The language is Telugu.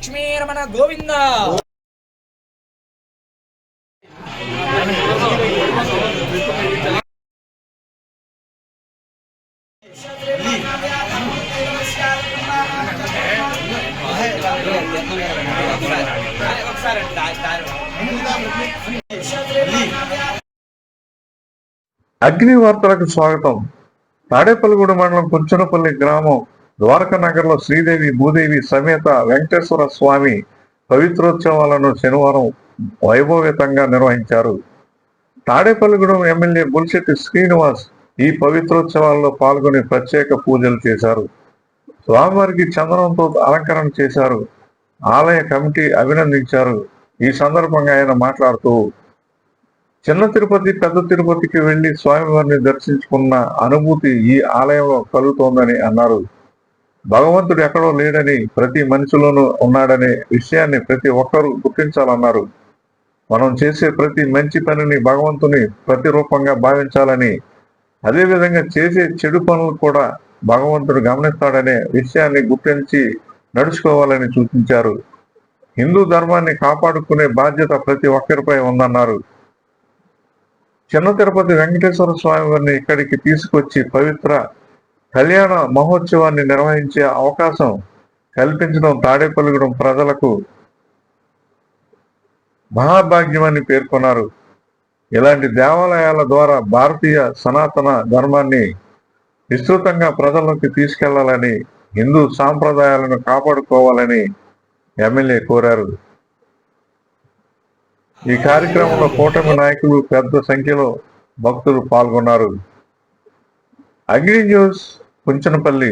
లక్ష్మీరమణ గోవింద. అగ్ని వార్తలకు స్వాగతం. తాడేపల్లిగూడెం మండలం కుంచనపల్లి గ్రామం ద్వారకా నగర్లో శ్రీదేవి భూదేవి సమేత వెంకటేశ్వర స్వామి పవిత్రోత్సవాలను శనివారం వైభవేతంగా నిర్వహించారు. తాడేపల్లిగూడెం ఎమ్మెల్యే బుల్శెట్టి శ్రీనివాస్ ఈ పవిత్రోత్సవాల్లో పాల్గొని ప్రత్యేక పూజలు చేశారు. స్వామివారికి చందనంతో అలంకరణ చేశారు. ఆలయ కమిటీ అభినందించారు. ఈ సందర్భంగా ఆయన మాట్లాడుతూ, చిన్న తిరుపతి పెద్ద తిరుపతికి వెళ్లి స్వామివారిని దర్శించుకున్న అనుభూతి ఈ ఆలయంలో కలుగుతోందని అన్నారు. భగవంతుడు ఎక్కడో లేడని, ప్రతి మనిషిలోనూ ఉన్నాడనే విషయాన్ని ప్రతి ఒక్కరూ గుర్తించాలన్నారు. మనం చేసే ప్రతి మంచి పనిని భగవంతుని ప్రతిరూపంగా భావించాలని, అదేవిధంగా చేసే చెడు పనులు కూడా భగవంతుడు గమనిస్తాడనే విషయాన్ని గుర్తించి నడుచుకోవాలని సూచించారు. హిందూ ధర్మాన్ని కాపాడుకునే బాధ్యత ప్రతి ఒక్కరిపై ఉందన్నారు. చిన్న తిరుపతి వెంకటేశ్వర స్వామి వారిని ఇక్కడికి తీసుకొచ్చి పవిత్ర కళ్యాణ మహోత్సవాన్ని నిర్వహించే అవకాశం కల్పించడం తాడేపల్లిగూడెం ప్రజలకు మహాభాగ్యమని పేర్కొన్నారు. ఇలాంటి దేవాలయాల ద్వారా భారతీయ సనాతన ధర్మాన్ని విస్తృతంగా ప్రజల్లోకి తీసుకెళ్లాలని, హిందూ సాంప్రదాయాలను కాపాడుకోవాలని ఎమ్మెల్యే కోరారు. ఈ కార్యక్రమంలో కూటమి నాయకులు పెద్ద సంఖ్యలో భక్తులు పాల్గొన్నారు. అగ్ని న్యూస్ కుంచనపల్లి.